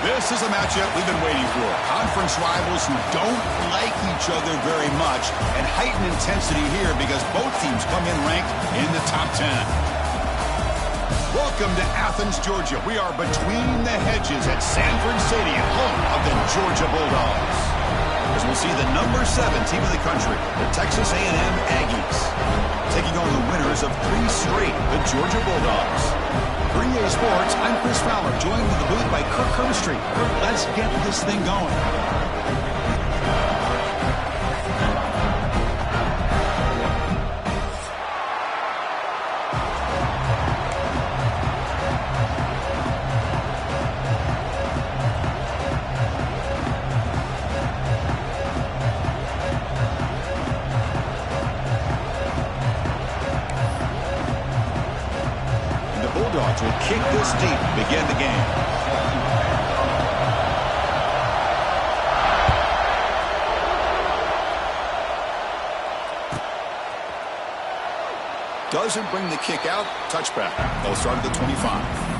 This is a matchup we've been waiting for. Conference rivals who don't like each other very much, and heightened intensity here because both teams come in ranked in the top 10. Welcome to Athens, Georgia. We are between the hedges at Sanford Stadium, home of the Georgia Bulldogs. As we'll see the number 7 team in the country, the Texas A&M Aggies, taking on the winners of 3 straight, the Georgia Bulldogs. For EA Sports, I'm Chris Fowler, joined in the booth by Kirk Herbstreit. Kirk, let's get this thing going. Bulldogs will kick this deep to begin the game. Doesn't bring the kick out. Touchback. They'll start at the 25.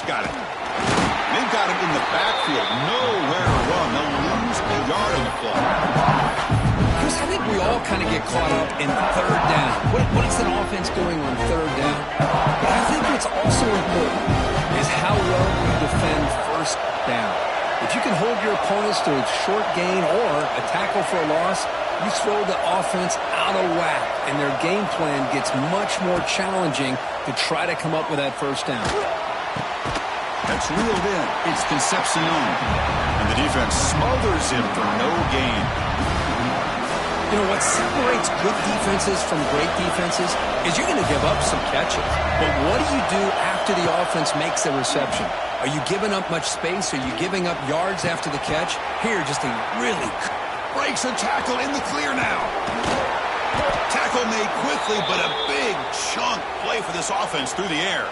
Got it. They've got him in the backfield. Nowhere to run. They'll lose a yard on the play. Chris, I think we all kind of get caught up in third down. What is an offense doing on third down? But I think what's also important is how well you defend first down. If you can hold your opponents to a short gain or a tackle for a loss, you throw the offense out of whack, and their game plan gets much more challenging to try to come up with that first down. That's reeled in. It's Concepcion. And the defense smothers him for no gain. You know, what separates good defenses from great defenses is you're going to give up some catches. But what do you do after the offense makes a reception? Are you giving up much space? Are you giving up yards after the catch? Here, just a really breaks a tackle in the clear now. Tackle made quickly, but a big chunk play for this offense through the air.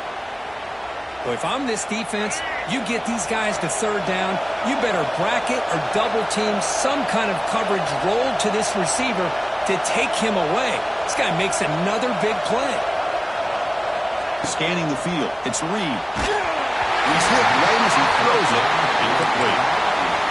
So if I'm this defense, you get these guys to third down, you better bracket or double team some kind of coverage roll to this receiver to take him away. This guy makes another big play. Scanning the field, it's Reed. He's hit right as he throws it, incomplete.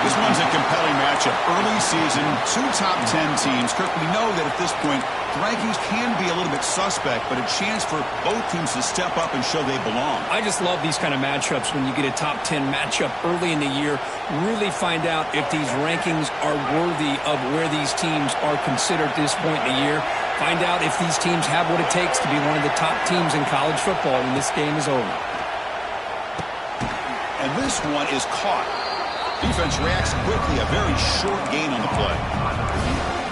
This one's a compelling matchup. Early season, 2 top 10 teams. Kirk, we know that at this point, the rankings can be a little bit suspect, but a chance for both teams to step up and show they belong. I just love these kind of matchups when you get a top 10 matchup early in the year. Really find out if these rankings are worthy of where these teams are considered at this point in the year. Find out if these teams have what it takes to be one of the top teams in college football when this game is over. And this one is caught. Defense reacts quickly, a very short gain on the play.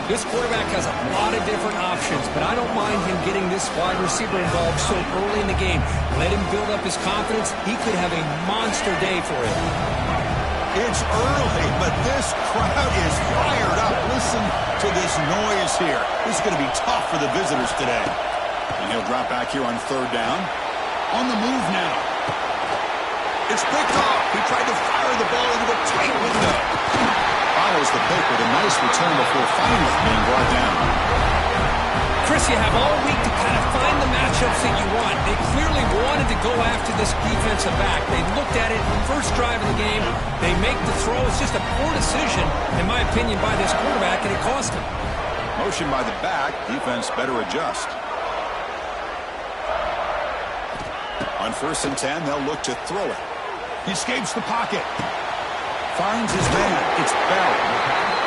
This quarterback has a lot of different options, but I don't mind him getting this wide receiver involved so early in the game. Let him build up his confidence. He could have a monster day for him. It's early, but this crowd is fired up. Listen to this noise here. This is going to be tough for the visitors today. And he'll drop back here on third down. On the move now. It's picked off. He tried to fire the ball into a tight window. Follows the pick with a nice return before finally being brought down. Chris, you have all week to kind of find the matchups that you want. They clearly wanted to go after this defensive back. They looked at it first drive of the game. They make the throw. It's just a poor decision, in my opinion, by this quarterback, and it cost him. Motion by the back. Defense better adjust. On 1st and 10, they'll look to throw it. He escapes the pocket. Finds his man. It's Bell.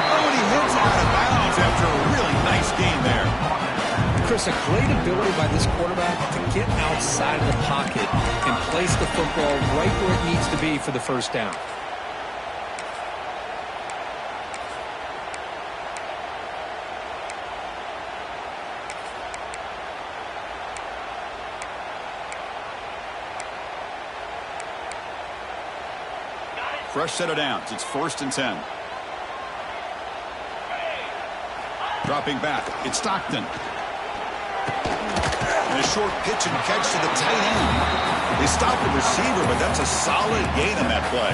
Oh, and he hits out of bounds after a really nice game there. Chris, a great ability by this quarterback to get outside of the pocket and place the football right where it needs to be for the first down. Fresh set of downs. It's 1st and 10. Dropping back. It's Stockton. And a short pitch and catch to the tight end. They stopped the receiver, but that's a solid gain on that play.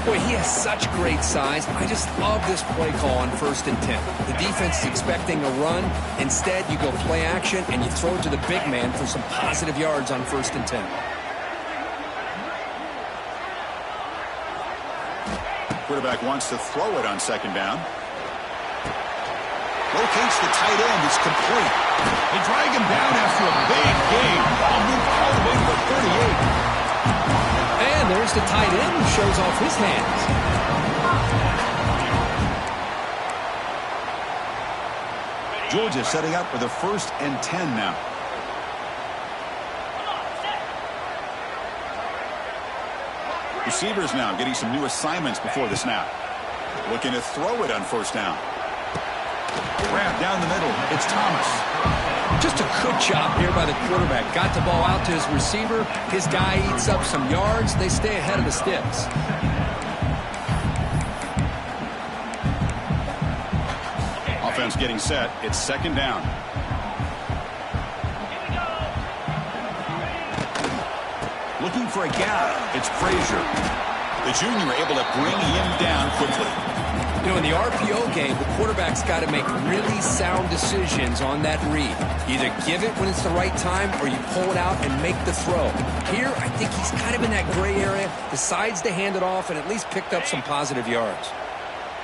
Boy, he has such great size. I just love this play call on 1st and 10. The defense is expecting a run. Instead, you go play action, and you throw it to the big man for some positive yards on 1st and 10. Quarterback wants to throw it on 2nd down. Locates the tight end. It's complete. They drag him down after a big gain. Ball moved all the way to the 38. And there's the tight end who shows off his hands. Georgia setting up for the 1st and 10 now. Receivers now getting some new assignments before the snap. Looking to throw it on 1st down. Grab down the middle. It's Thomas. Just a good job here by the quarterback. Got the ball out to his receiver. His guy eats up some yards. They stay ahead of the sticks. Offense getting set. It's 2nd down. Looking for a gap. It's Frazier. The junior able to bring him down quickly. You know, in the RPO game, the quarterback's got to make really sound decisions on that read. Either give it when it's the right time or you pull it out and make the throw. Here, I think he's kind of in that gray area, decides to hand it off and at least picked up some positive yards.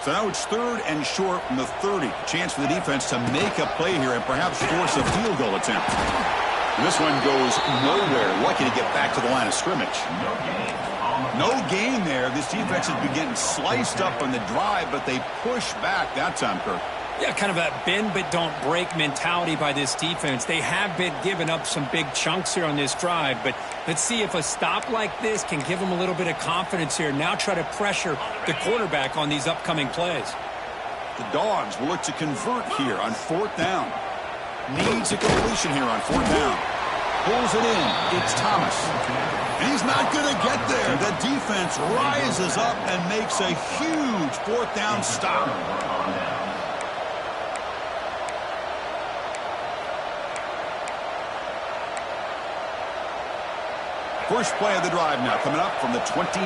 So now it's 3rd and short from the 30. Chance for the defense to make a play here and perhaps force a field goal attempt. And this one goes nowhere. Lucky to get back to the line of scrimmage. No gain there. This defense has been getting sliced up on the drive, but they push back that time, Kirk. Yeah, kind of a bend but don't break mentality by this defense. They have been giving up some big chunks here on this drive, but let's see if a stop like this can give them a little bit of confidence here. Now try to pressure the quarterback on these upcoming plays. The Dogs will look to convert here on 4th down. Needs a completion here on 4th down. Pulls it in. It's Thomas. And he's not going to get there. The defense rises up and makes a huge 4th down stop. First play of the drive now coming up from the 29.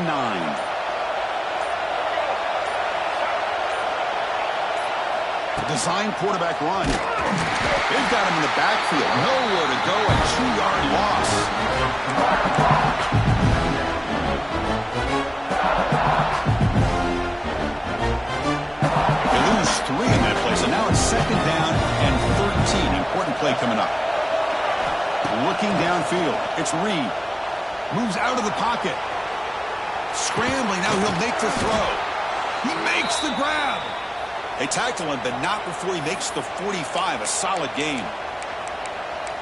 Design quarterback run. They've got him in the backfield. Nowhere to go. A 2-yard loss. They lose 3 in that play. So now it's 2nd down and 13. Important play coming up. Looking downfield. It's Reed. Moves out of the pocket. Scrambling. Now he'll make the throw. He makes the grab. They tackle him, but not before he makes the 45. A solid gain.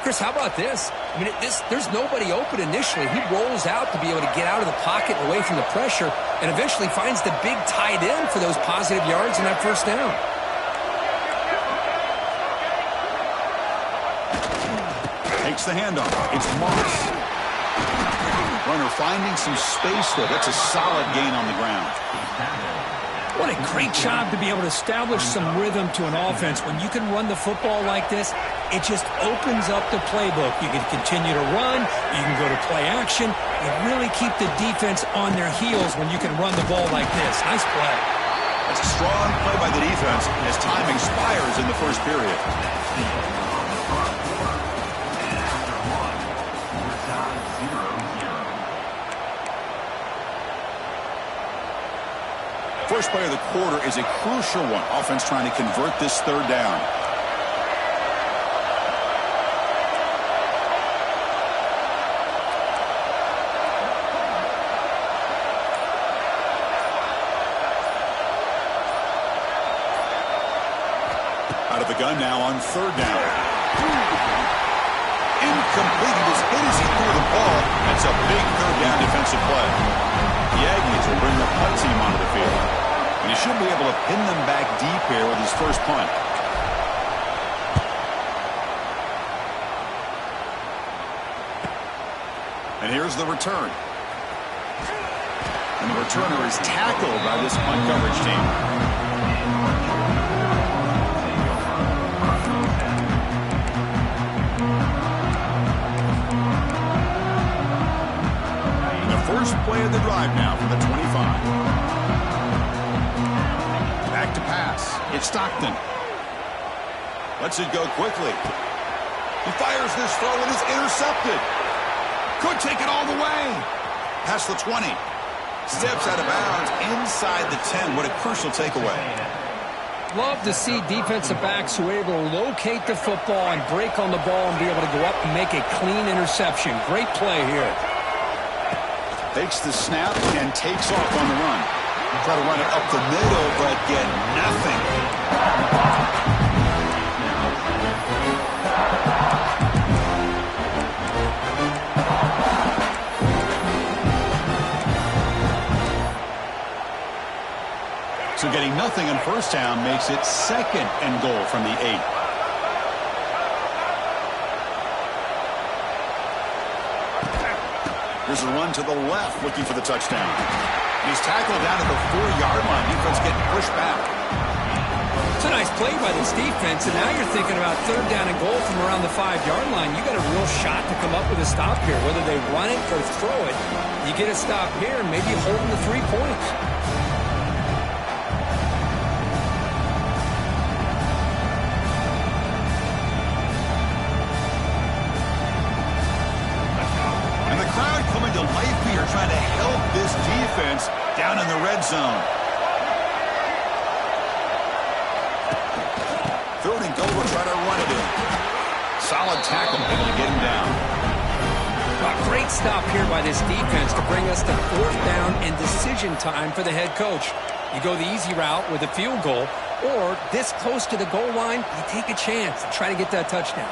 Chris, how about this? I mean, there's nobody open initially. He rolls out to be able to get out of the pocket and away from the pressure and eventually finds the big tight end for those positive yards in that 1st down. Takes the handoff. It's Moss. Runner finding some space there. That's a solid gain on the ground. What a great job to be able to establish some rhythm to an offense. When you can run the football like this, it just opens up the playbook. You can continue to run. You can go to play action. You really keep the defense on their heels when you can run the ball like this. Nice play. That's a strong play by the defense as time expires in the 1st period. First play of the quarter is a crucial one. Offense trying to convert this 3rd down. Out of the gun now on 3rd down. Incomplete. He was hit as he threw the ball. That's a big 3rd down defensive play. The Aggies will bring the punt team onto the field. And he should be able to pin them back deep here with his first punt. And here's the return. And the returner is tackled by this punt coverage team. of the drive now from the 25. Back to pass. It's Stockton. Lets it go quickly. He fires this throw and it's intercepted. Could take it all the way. Past the 20. Steps out of bounds inside the 10. What a crucial takeaway. Love to see defensive backs who are able to locate the football and break on the ball and be able to go up and make a clean interception. Great play here. Takes the snap and takes off on the run. Try to run it up the middle, but get nothing. So getting nothing in first down makes it 2nd and goal from the 8. Here's a run to the left looking for the touchdown. He's tackled down at the 4-yard line. Defense getting pushed back. It's a nice play by this defense, and now you're thinking about 3rd down and goal from around the 5-yard line. You got a real shot to come up with a stop here. Whether they run it or throw it, you get a stop here and maybe you hold them to 3 points. To life here, trying to help this defense down in the red zone. 3rd and goal, we'll try to run it in. Solid tackle, able to get him down. A great stop here by this defense to bring us to 4th down and decision time for the head coach. You go the easy route with a field goal, or this close to the goal line, you take a chance and try to get that touchdown.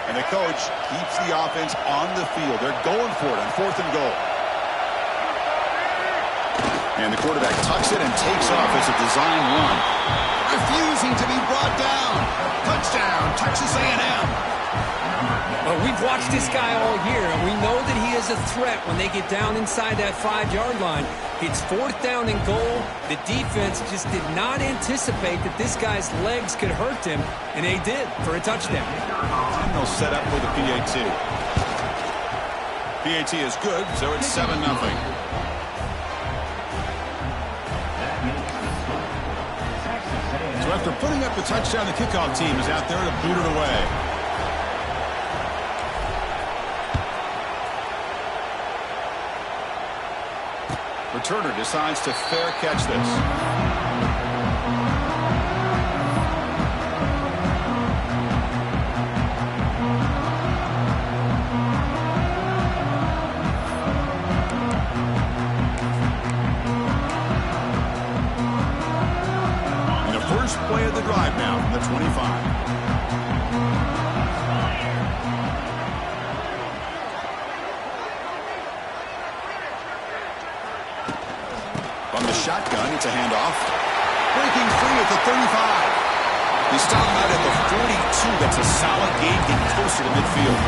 And the coach keeps the offense on the field. They're going for it on 4th and goal. And the quarterback tucks it and takes off as a design run. Refusing to be brought down. Touchdown, Texas A&M. Well, we've watched this guy all year, and we know that he is a threat when they get down inside that 5-yard line. It's 4th down and goal. The defense just did not anticipate that this guy's legs could hurt him, and they did for a touchdown. And they'll set up for the PAT. PAT is good, so it's 7-0. So after putting up the touchdown, the kickoff team is out there to boot it away. Returner decides to fair catch this. And the first play of the drive now from the 25. From the shotgun, it's a handoff. Breaking free at the 35. He stopped out at the 42. That's a solid gain, getting closer to midfield.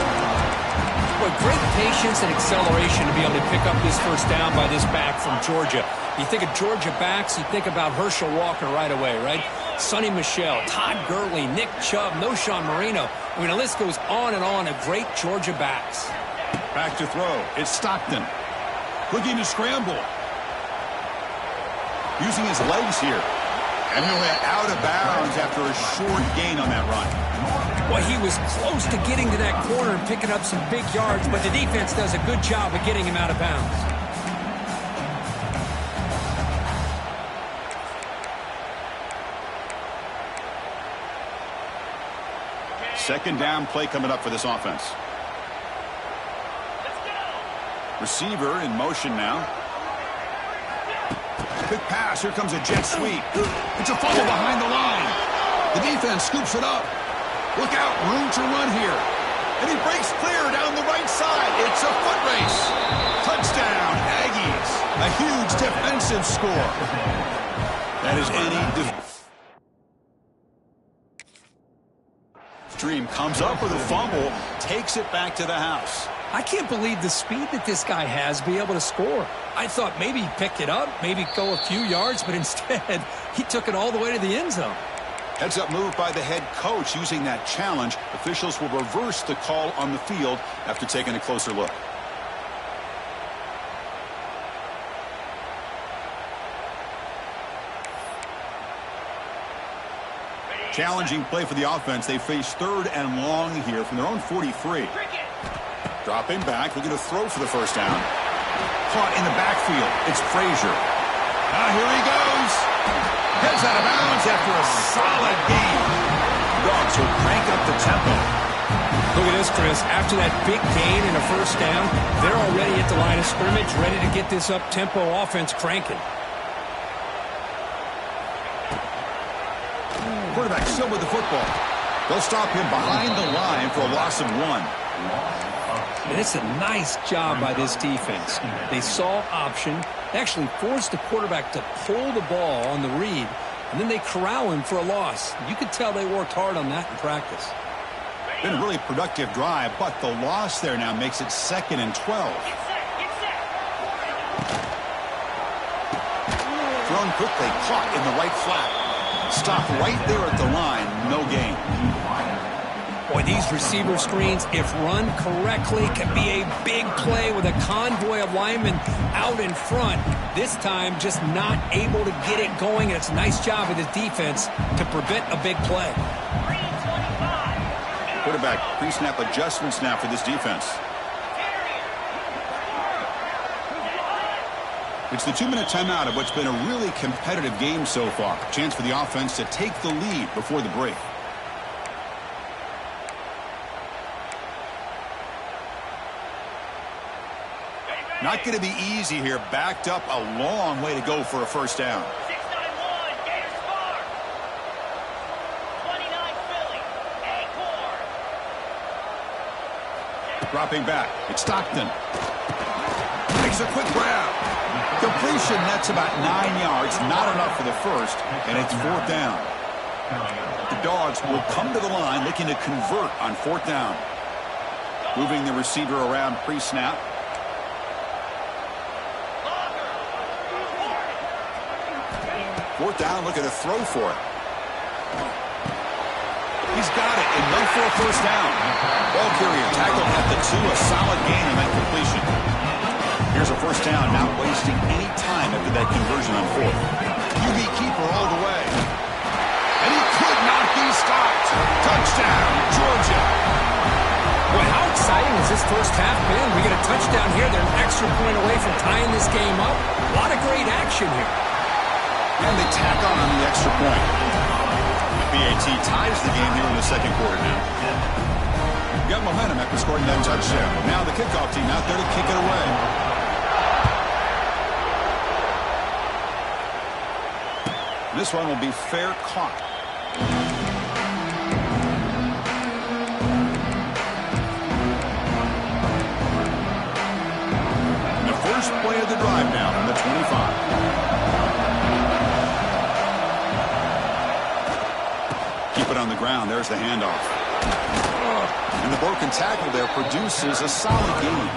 Boy, great patience and acceleration to be able to pick up this first down by this back from Georgia. You think of Georgia backs, you think about Herschel Walker right away, right? Sonny Michel, Todd Gurley, Nick Chubb, Noshawn Marino. I mean, the list goes on and on of great Georgia backs. Back to throw. It's Stockton. Looking to scramble. Using his legs here. And he'll head out of bounds after a short gain on that run. Well, he was close to getting to that corner and picking up some big yards, but the defense does a good job of getting him out of bounds. Second down play coming up for this offense. Receiver in motion now. Quick pass. Here comes a jet sweep. It's a fumble behind the line. The defense scoops it up. Look out. Room to run here. And he breaks clear down the right side. It's a foot race. Touchdown, Aggies. A huge defensive score. That is any Dream comes up with a fumble, takes it back to the house. I can't believe the speed that this guy has to be able to score. I thought maybe he picked it up, maybe go a few yards, but instead he took it all the way to the end zone. Heads up move by the head coach using that challenge. Officials will reverse the call on the field after taking a closer look. Challenging play for the offense. They face 3rd and long here from their own 43. Dropping back, looking to throw for the first down. Caught in the backfield. It's Frazier. Here he goes. Heads out of bounds after a solid game. Dogs will crank up the tempo. Look at this, Chris. After that big gain and a first down, they're already at the line of scrimmage, ready to get this up-tempo offense cranking. Quarterback still with the football. They'll stop him behind the line for a loss of 1. And it's a nice job by this defense. They saw option, actually forced the quarterback to pull the ball on the read, and then they corral him for a loss. You could tell they worked hard on that in practice. Been a really productive drive, but the loss there now makes it 2nd and 12. Thrown quickly, caught in the right flat. Stopped right there at the line, no gain. Boy, these receiver screens, if run correctly, can be a big play with a convoy of linemen out in front. This time, just not able to get it going, and it's a nice job of his defense to prevent a big play. Quarterback pre-snap adjustments now for this defense. It's the 2-minute timeout of what's been a really competitive game so far. Chance for the offense to take the lead before the break. Not going to be easy here. Backed up a long way to go for a first down. Dropping back. It's Stockton. Makes a quick grab. Completion, that's about 9 yards. Not enough for the first, and it's 4th down. The Dogs will come to the line looking to convert on 4th down. Moving the receiver around pre-snap. Fourth down, looking to throw for it. He's got it, enough for a first down. Ball carrier tackled at the 2, a solid gain on that completion. Here's a first down, not wasting any time after that conversion on 4th. QB keeper all the way. And he could not be stopped. Touchdown, Georgia. Boy, how exciting has this first half been? We get a touchdown here. They're an extra point away from tying this game up. A lot of great action here. And they tack on the extra point. The BAT ties the game here in the second quarter now. Got momentum after scoring that touchdown. Now the kickoff team out there to kick it away. This one will be fair caught. And the first play of the drive now from the 25. Keep it on the ground. There's the handoff. And the broken tackle there produces a solid gain.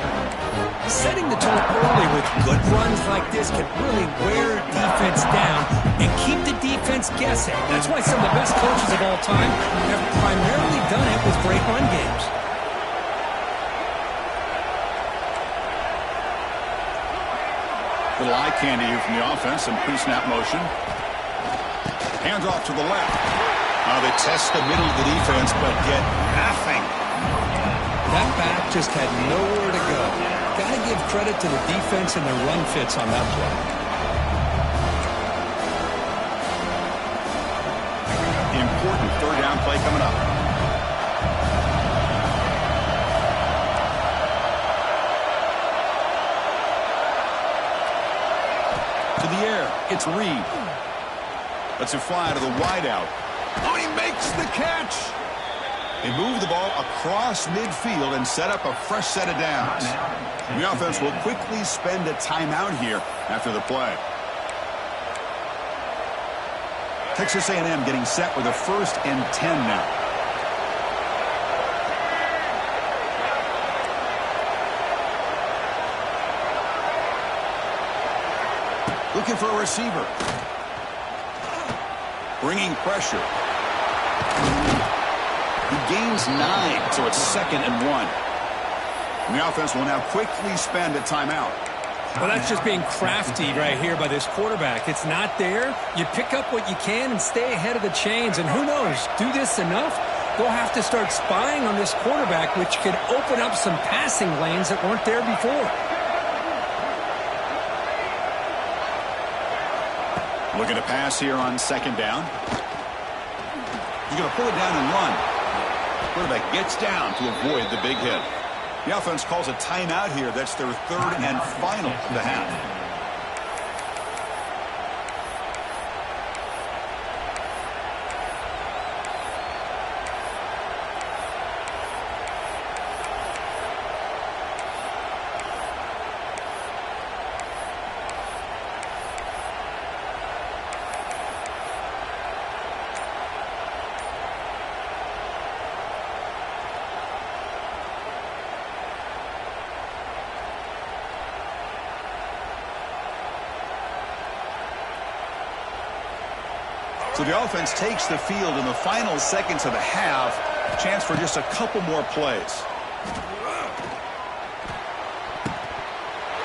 Setting the tone early with good runs like this can really wear defense down and keep the defense guessing. That's why some of the best coaches of all time have primarily done it with great run games. Little eye candy here from the offense. Some pre-snap motion. Hands off to the left. They test the middle of the defense, but get nothing. That back just had nowhere to go. Got to give credit to the defense and their run fits on that play. Important third down play coming up. To the air, it's Reed. Lets it fly to the wideout. Oh, he makes the catch. They move the ball across midfield and set up a fresh set of downs. The offense will quickly spend a timeout here after the play. Texas A&M getting set with a 1st and 10 now. Looking for a receiver. Bringing pressure. He gains 9, so it's 2nd and 1. And the offense will now quickly spend a timeout. Well, that's just being crafty right here by this quarterback. It's not there. You pick up what you can and stay ahead of the chains. And who knows, do this enough, they'll have to start spying on this quarterback, which could open up some passing lanes that weren't there before. Looking to pass here on second down. He's going to pull it down and run. Quarterback gets down to avoid the big hit. The offense calls a timeout here. That's their third and final of the half. So the offense takes the field in the final seconds of the half. Chance for just a couple more plays.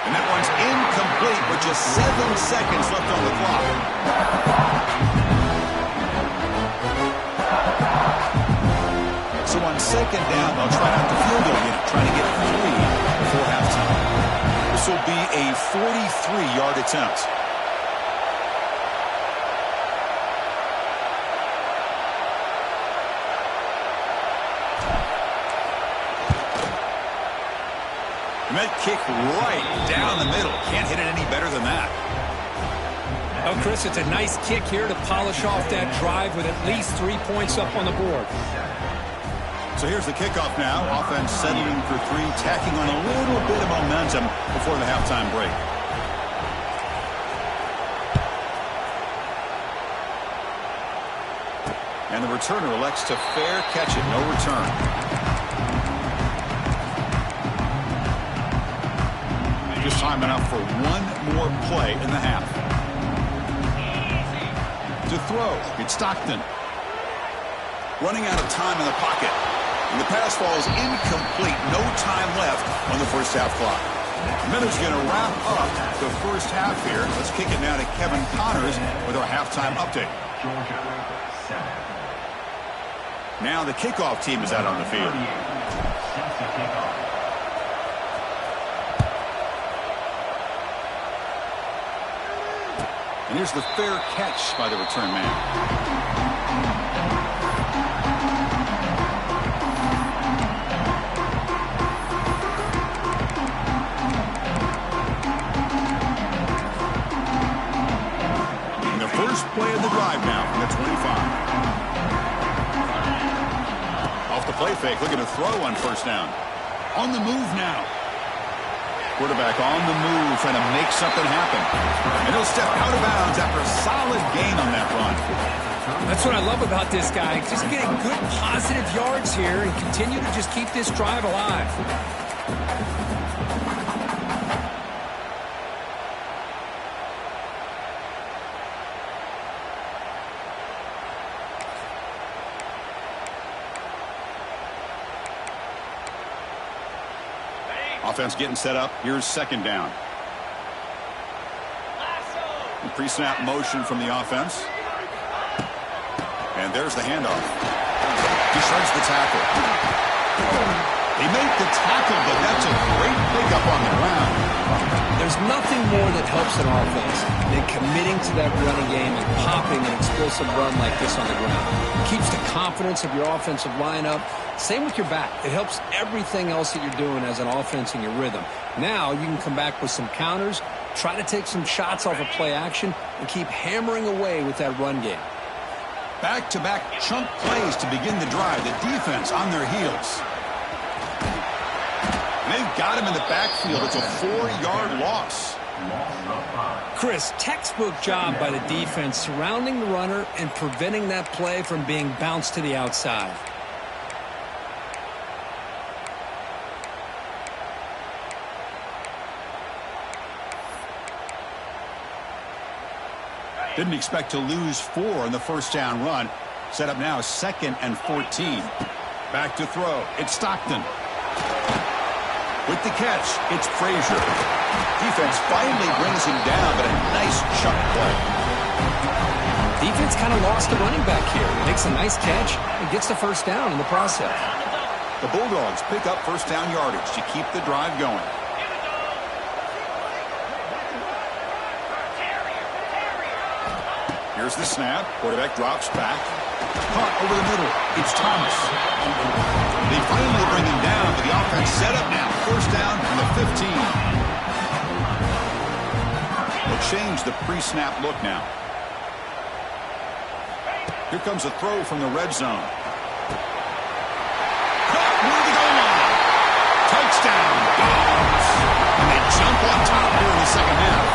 And that one's incomplete with just 7 seconds left on the clock. So on second down, they'll try out the field goal unit, trying to get 3 before halftime. This will be a 43-yard attempt. And that kick right down the middle. Can't hit it any better than that. Oh, Chris, it's a nice kick here to polish off that drive with at least 3 points up on the board. So here's the kickoff now. Offense settling for 3, tacking on a little bit of momentum before the halftime break. And the returner elects to fair catch it. No return. Just time enough for one more play in the half. To throw, it's Stockton. Running out of time in the pocket. And the pass falls incomplete. No time left on the first half clock. Miller's going to wrap up the first half here. Let's kick it now to Kevin Connors with our halftime update. Now the kickoff team is out on the field. And here's the fair catch by the return man. And the first play of the drive now from the 25. Off the play fake, looking to throw on first down. On the move now. Quarterback on the move, trying to make something happen. And he'll step out of bounds after a solid gain on that run. That's what I love about this guy. Just getting good positive yards here and continue to just keep this drive alive. Offense getting set up. Here's second down. Pre-snap motion from the offense. And there's the handoff. He shreds the tackle. They make the tackle, but that's a great pickup on the ground. There's nothing more that helps an offense than committing to that running game and popping an explosive run like this on the ground. It keeps the confidence of your offensive lineup. Same with your back. It helps everything else that you're doing as an offense in your rhythm. Now you can come back with some counters, try to take some shots off of play action, and keep hammering away with that run game. Back-to-back chunk plays to begin the drive. The defense on their heels. They've got him in the backfield. It's a 4-yard loss. Chris, textbook job by the defense surrounding the runner and preventing that play from being bounced to the outside. Didn't expect to lose 4 in the first down run. Set up now 2nd and 14. Back to throw. It's Stockton. With the catch, it's Frazier. Defense finally brings him down, but a nice chunk play. Defense kind of lost the running back here. Makes a nice catch and gets the first down in the process. The Bulldogs pick up first down yardage to keep the drive going. Here's the snap. Quarterback drops back. Caught over the middle. It's Thomas. They finally bring him down, but the offense set up now. First down from the 15. They'll change the pre-snap look now. Here comes a throw from the red zone. Caught near the goal line. Touchdown, Dogs. And they jump on top here in the second half.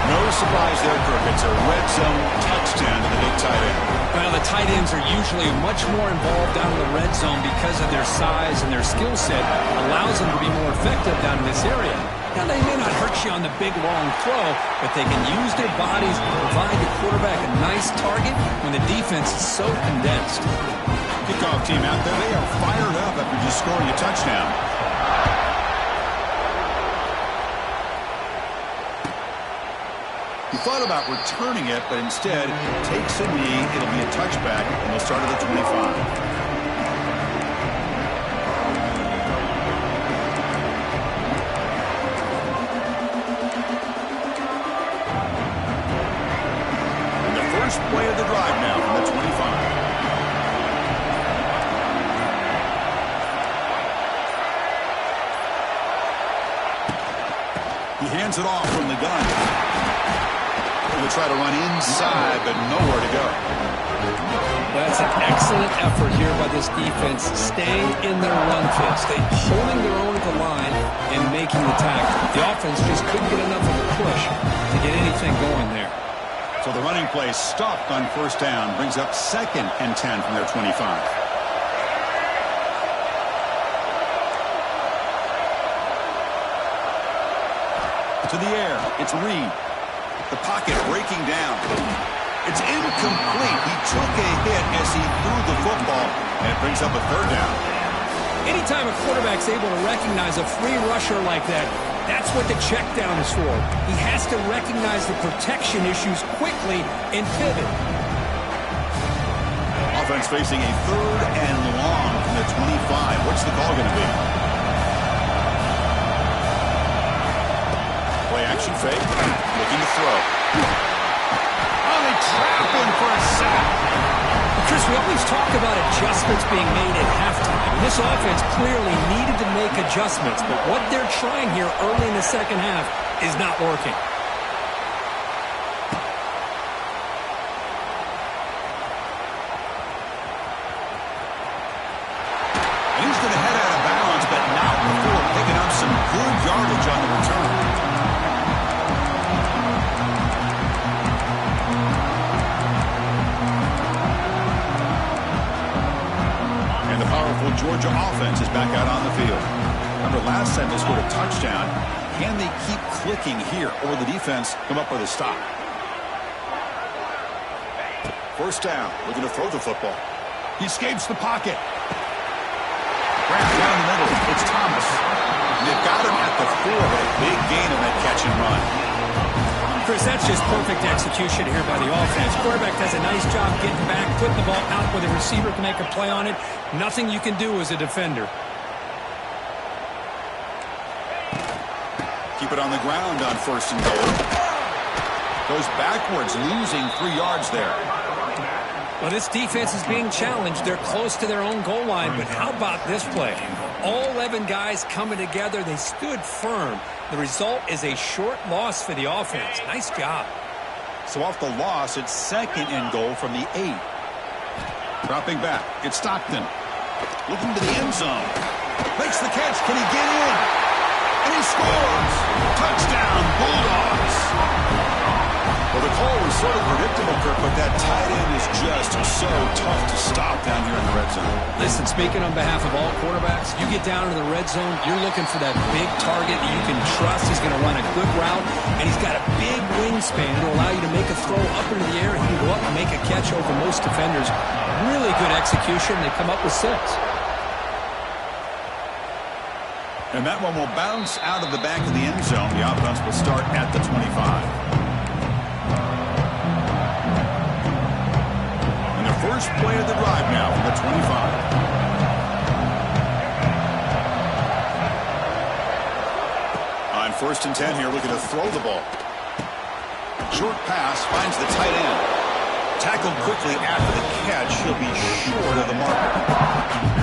No surprise there, Kirk. It's a red zone touchdown to the big tight end. Well, the tight ends are usually much more involved down in the red zone because of their size and their skill set allows them to be more effective down in this area. Now, they may not hurt you on the big, long throw, but they can use their bodies to provide the quarterback a nice target when the defense is so condensed. Kickoff team out there. They are fired up after just scoring a touchdown. He thought about returning it, but instead takes a knee. It'll be a touchback, and they'll start at the 25. And the first play of the drive now from the 25. He hands it off from the gun. We'll try to run inside, but nowhere to go. That's an excellent effort here by this defense, staying in their run fits. They holding their own at the line and making the tackle. The offense just couldn't get enough of a push to get anything going there. So the running play stopped on first down, brings up 2nd and 10 from their 25. To the air, it's Reed. The pocket breaking down. It's incomplete. He took a hit as he threw the football, and it brings up a 3rd down. Anytime a quarterback's able to recognize a free rusher like that, that's what the check down is for. He has to recognize the protection issues quickly and pivot. Offense facing a 3rd and long from the 25. What's the call going to be? Play action fake. Looking to throw. Oh, they trap him for a sack. Chris, we always talk about adjustments being made at halftime. This offense clearly needed to make adjustments, but what they're trying here early in the second half is not working. And he's going to head out of bounds, but not before picking up some good yardage on the return. Georgia offense is back out on the field. Remember, last time they scored a touchdown. Can they keep clicking here, or the defense come up with a stop? First down, looking to throw the football. He escapes the pocket. Wrapped down the middle, it's Thomas. And they've got him at the 4, but a big gain on that catch and run. Chris, that's just perfect execution here by the offense. Quarterback does a nice job getting back, putting the ball out where the receiver can make a play on it. Nothing you can do as a defender. Keep it on the ground on 1st and goal. Goes backwards, losing 3 yards there. Well, this defense is being challenged. They're close to their own goal line, but how about this play? All 11 guys coming together. They stood firm. The result is a short loss for the offense. Nice job. So off the loss, it's 2nd and goal from the 8. Dropping back, it's Stockton. Looking to the end zone. Makes the catch. Can he get in? And he scores. Touchdown, Bulldogs. Well, the call was sort of predictable, Kirk, but that tight end is just so tough to stop down here in the red zone. Listen, speaking on behalf of all quarterbacks, you get down into the red zone, you're looking for that big target that you can trust. He's going to run a good route, and he's got a big wingspan to allow you to make a throw up into the air. He can go up and make a catch over most defenders. Really good execution. They come up with 6. And that one will bounce out of the back of the end zone. The offense will start at the 25. And the first play of the drive now from the 25. On 1st and 10 here, looking to throw the ball. Short pass finds the tight end. Tackled quickly after the catch. He'll be short of the marker.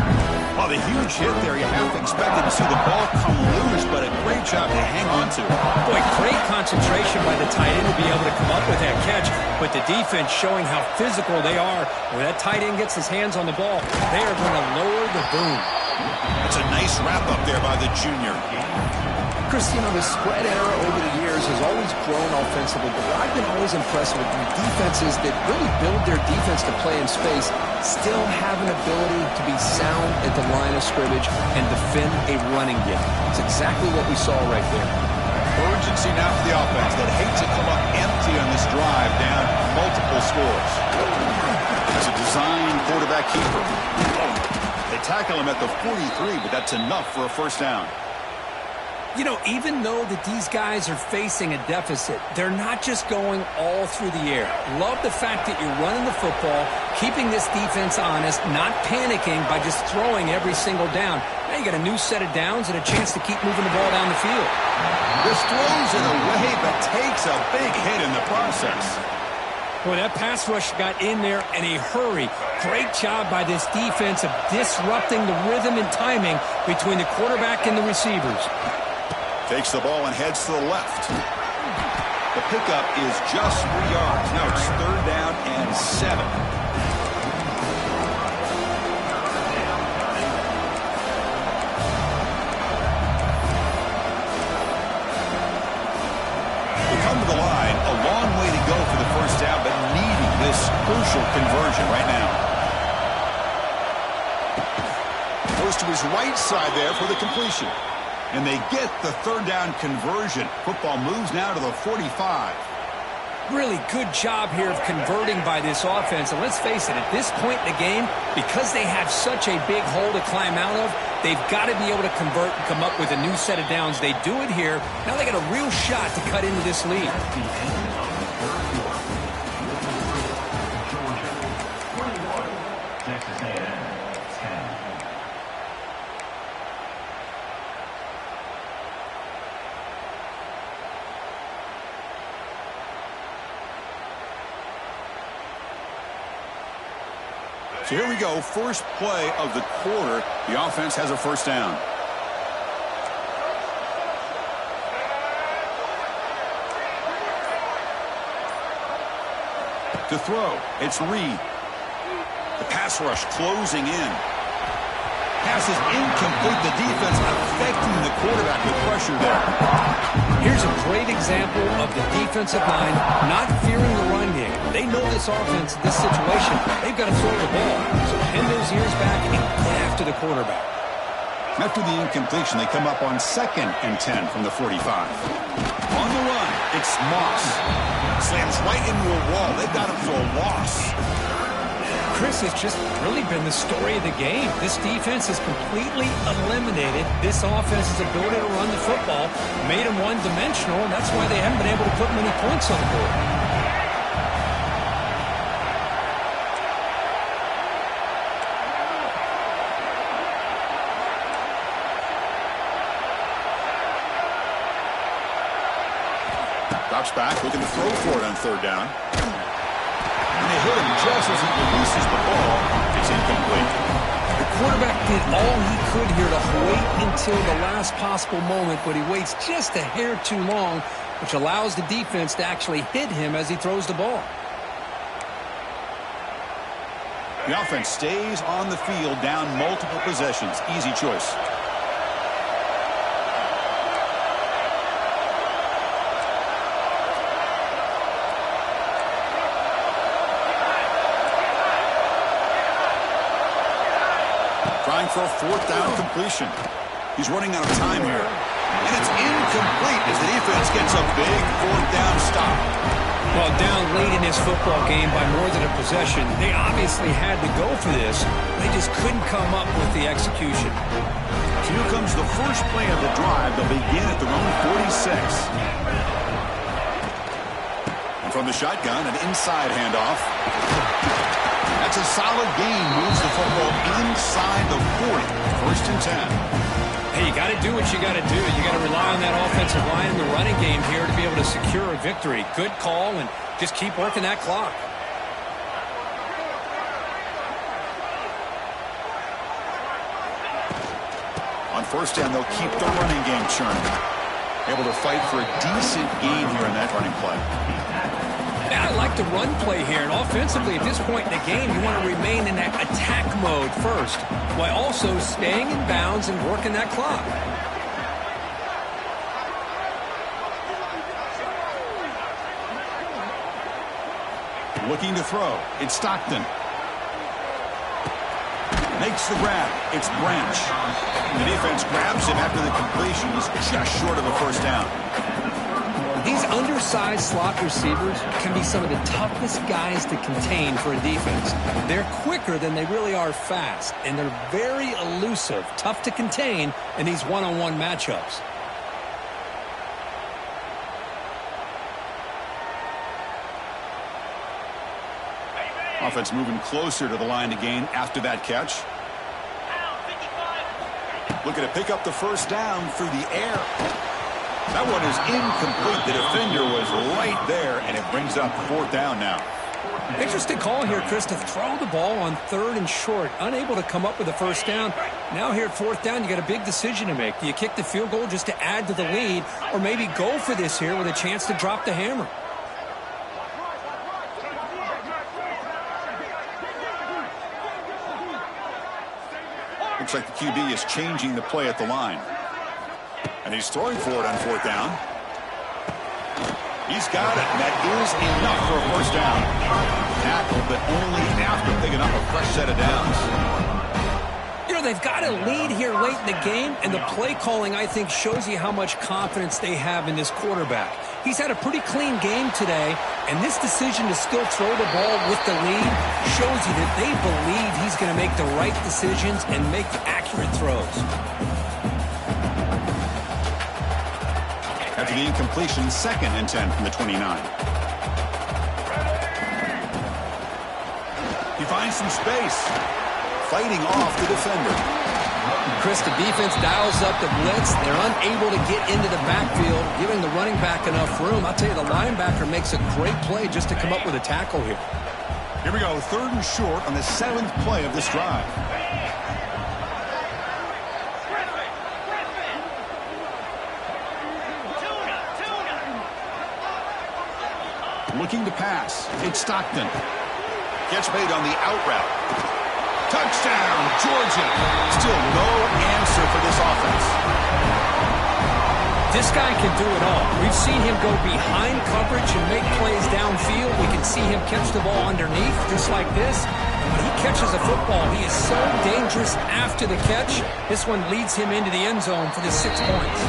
Well, the huge hit there, you half expected to see the ball come loose, but a great job to hang on to. Boy, great concentration by the tight end to be able to come up with that catch, but the defense showing how physical they are. When that tight end gets his hands on the ball, they are going to lower the boom. That's a nice wrap-up there by the junior. Chris, you know, the spread era over the years has always grown offensively, but what I've been always impressed with defenses that really build their defense to play in space still have an ability to be sound at the line of scrimmage and defend a running game. It's exactly what we saw right there. Urgency now for the offense that hates to come up empty on this drive, down multiple scores. It's a design quarterback keeper. They tackle him at the 43, but that's enough for a first down. You know, even though that these guys are facing a deficit, they're not just going all through the air. Love the fact that you're running the football, keeping this defense honest, not panicking by just throwing every single down. Now you got a new set of downs and a chance to keep moving the ball down the field. This throws it away, but takes a big hit in the process. Boy, that pass rush got in there in a hurry. Great job by this defense of disrupting the rhythm and timing between the quarterback and the receivers. Takes the ball and heads to the left. The pickup is just 3 yards. Now it's 3rd down and 7. We come to the line. A long way to go for the first down, but needing this crucial conversion right now. Goes to his right side there for the completion. And they get the 3rd down conversion. Football moves now to the 45. Really good job here of converting by this offense. And let's face it, at this point in the game, because they have such a big hole to climb out of, they've got to be able to convert and come up with a new set of downs. They do it here. Now they got a real shot to cut into this lead. So here we go, first play of the quarter. The offense has a first down. To throw, it's Reed. The pass rush closing in. Pass is incomplete. The defense affecting the quarterback with pressure there. Here's a great example of the defensive line not fearing the run game. They know this offense, this situation, they've got to throw the ball. So pin those ears back and get after the quarterback. After the incompletion, they come up on 2nd and 10 from the 45. On the run, it's Moss. Slams right into a wall. They've got him for a loss. Chris, has just really been the story of the game. This defense has completely eliminated this offense's ability to run the football, made them one-dimensional, and that's why they haven't been able to put many points on the board. Drops back, looking to throw for it on 3rd down. And they hit him just as he releases the ball. It's incomplete. The quarterback did all he could here to wait until the last possible moment, but he waits just a hair too long, which allows the defense to actually hit him as he throws the ball. The offense stays on the field, down multiple possessions. Easy choice. Trying for a 4th down completion. He's running out of time here. And it's incomplete as the defense gets a big 4th down stop. Well, down late in this football game by more than a possession, they obviously had to go for this. They just couldn't come up with the execution. So here comes the first play of the drive. They'll begin at their own 46. And from the shotgun, an inside handoff. That's a solid gain. Moves the football inside the 40. First and 10. Hey, you got to do what you got to do. You got to rely on that offensive line in the running game here to be able to secure a victory. Good call, and just keep working that clock. On first down, they'll keep the running game churning. Able to fight for a decent gain here in that running play. Yeah, I like the run play here, and offensively at this point in the game, you want to remain in that attack mode first, while also staying in bounds and working that clock. Looking to throw. It's Stockton. Makes the grab. It's Branch. The defense grabs him after the completion. He's just short of a first down. These undersized slot receivers can be some of the toughest guys to contain for a defense. They're quicker than they really are fast, and they're very elusive, tough to contain in these one-on-one matchups. Offense moving closer to the line to gain after that catch. Looking to pick up the first down through the air. That one is incomplete. The defender was right there, and it brings up fourth down now. Interesting call here, Chris, to throw the ball on 3rd and short. Unable to come up with a first down. Now here at 4th down, you got a big decision to make. Do you kick the field goal just to add to the lead, or maybe go for this here with a chance to drop the hammer? Looks like the QB is changing the play at the line. And he's throwing for it on 4th down. He's got it, and that is enough for a first down. Tackle, but only after picking up a fresh set of downs. You know, they've got a lead here late in the game, and the play calling, I think, shows you how much confidence they have in this quarterback. He's had a pretty clean game today, and this decision to still throw the ball with the lead shows you that they believe he's going to make the right decisions and make accurate throws. After the incompletion, 2nd and 10 from the 29. He finds some space. Fighting off the defender. Chris, the defense dials up the blitz. They're unable to get into the backfield, giving the running back enough room. I'll tell you, the linebacker makes a great play just to come up with a tackle here. Here we go, 3rd and short on the 7th play of this drive. Looking to pass. It's Stockton. Catch made on the out route. Touchdown, Georgia. Still no answer for this offense. This guy can do it all. We've seen him go behind coverage and make plays downfield. We can see him catch the ball underneath, just like this. And when he catches a football, he is so dangerous after the catch. This one leads him into the end zone for the 6 points.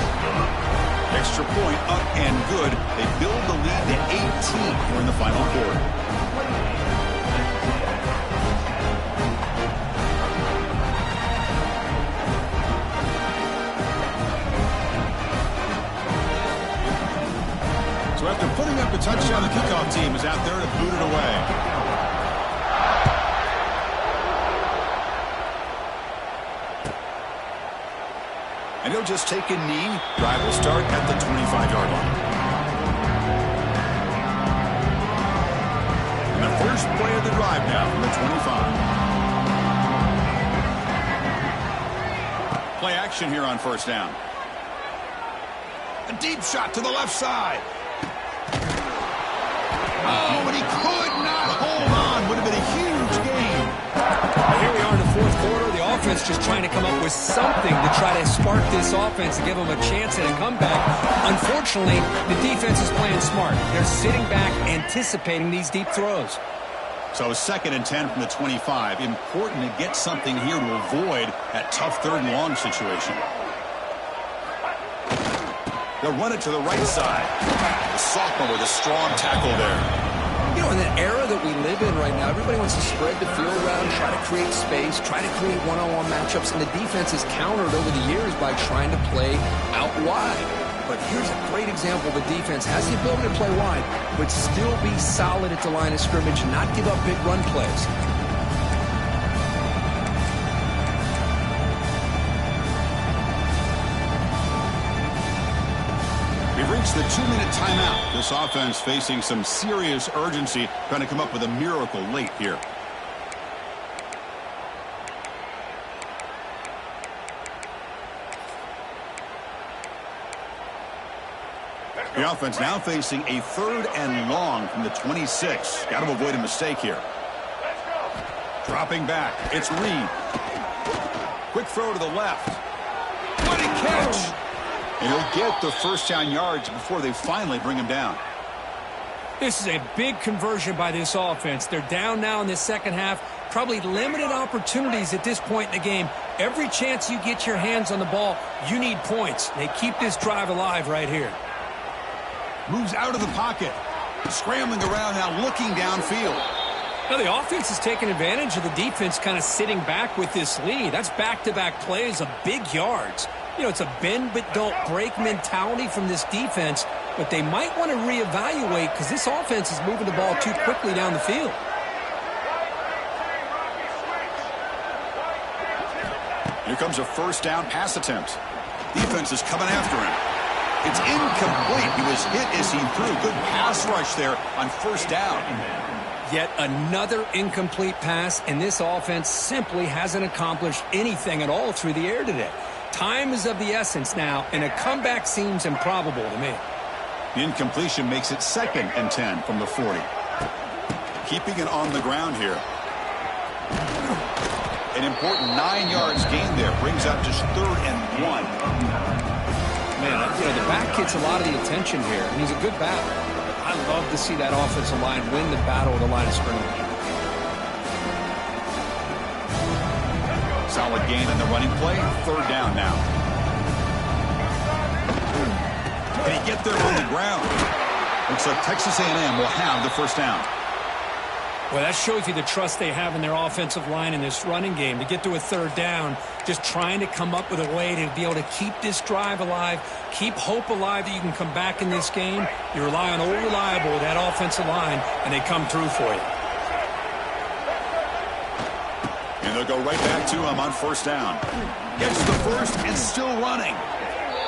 Extra point up and good. They build the lead to 18 here in the final quarter. So after putting up a touchdown, the kickoff team is out there to boot it away. And he'll just take a knee. Drive will start at the 25-yard line. And the first play of the drive now from the 25. Play action here on first down. A deep shot to the left side. Oh, but he could not hold on. Would have been a huge game. Here we are in the 4th quarter. The offense just trying to come up with something to try to spark this offense and give them a chance at a comeback. Unfortunately, the defense is playing smart. They're sitting back, anticipating these deep throws. So 2nd and 10 from the 25. Important to get something here to avoid that tough 3rd and long situation. They'll run it to the right side. The sophomore with a strong tackle there. You know, in the era that we live in right now, everybody wants to spread the field around, try to create space, try to create one-on-one matchups, and the defense is countered over the years by trying to play out wide. But here's a great example. The defense has the ability to play wide, but still be solid at the line of scrimmage, not give up big run plays. We've reached the 2-minute timeout. This offense facing some serious urgency, trying to come up with a miracle late here. The offense now facing a 3rd and long from the 26. Got to avoid a mistake here. Dropping back. It's Reed. Quick throw to the left. What a catch! And he'll get the first down yards before they finally bring him down. This is a big conversion by this offense. They're down now in the second half. Probably limited opportunities at this point in the game. Every chance you get your hands on the ball, you need points. They keep this drive alive right here. Moves out of the pocket. Scrambling around now, looking downfield. Now the offense is taking advantage of the defense kind of sitting back with this lead. That's back-to-back plays of big yards. You know, it's a bend but don't break mentality from this defense, but they might want to reevaluate because this offense is moving the ball too quickly down the field. Here comes a first down pass attempt. Defense is coming after him. It's incomplete. He was hit as he threw. Good pass rush there on first down. Yet another incomplete pass, and this offense simply hasn't accomplished anything at all through the air today. Time is of the essence now, and a comeback seems improbable to me. The incompletion makes it 2nd and 10 from the 40. Keeping it on the ground here. An important 9 yards gain there. Brings up just 3rd and 1. Man, you know, the back gets a lot of the attention here, and he's a good batter. I love to see that offensive line win the battle at the line of scrimmage. Solid gain in the running play. 3rd down now. Can he get there on the ground? Looks like Texas A&M will have the first down. Well, that shows you the trust they have in their offensive line in this running game. To get to a 3rd down, just trying to come up with a way to be able to keep this drive alive, keep hope alive that you can come back in this game. You rely on old reliable, that offensive line, and they come through for you. And they'll go right back to him on first down. Gets the first and still running.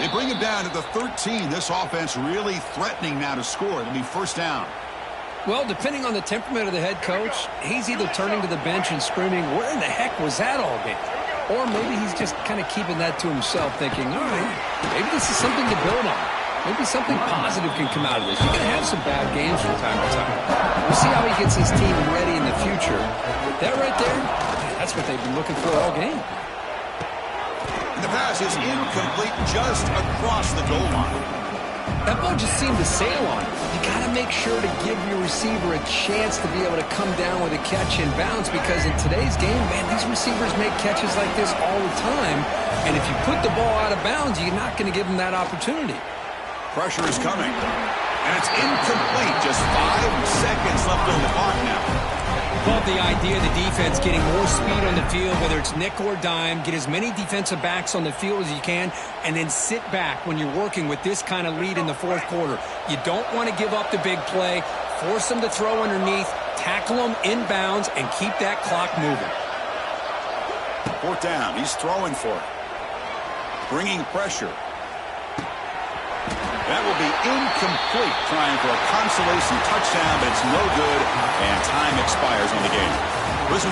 They bring him down to the 13. This offense really threatening now to score. It'll be first down. Well, depending on the temperament of the head coach, he's either turning to the bench and screaming, where in the heck was that all game? Or maybe he's just kind of keeping that to himself, thinking, all right, maybe this is something to build on. Maybe something positive can come out of this. You're going to have some bad games from time to time. We'll see how he gets his team ready in the future. That right there, that's what they've been looking for all game. And the pass is incomplete just across the goal line. That ball just seemed to sail on it. You got to make sure to give your receiver a chance to be able to come down with a catch and bounce, because in today's game, man, these receivers make catches like this all the time. And if you put the ball out of bounds, you're not going to give them that opportunity. Pressure is coming. And it's incomplete. Just 5 seconds left on the clock now. Love the idea of the defense getting more speed on the field, whether it's nickel or dime. Get as many defensive backs on the field as you can, and then sit back when you're working with this kind of lead in the 4th quarter. You don't want to give up the big play. Force them to throw underneath, tackle them inbounds, and keep that clock moving. 4th down. He's throwing for it. Bringing pressure. That will be incomplete, trying for a consolation touchdown, but it's no good, and time expires on the game. This was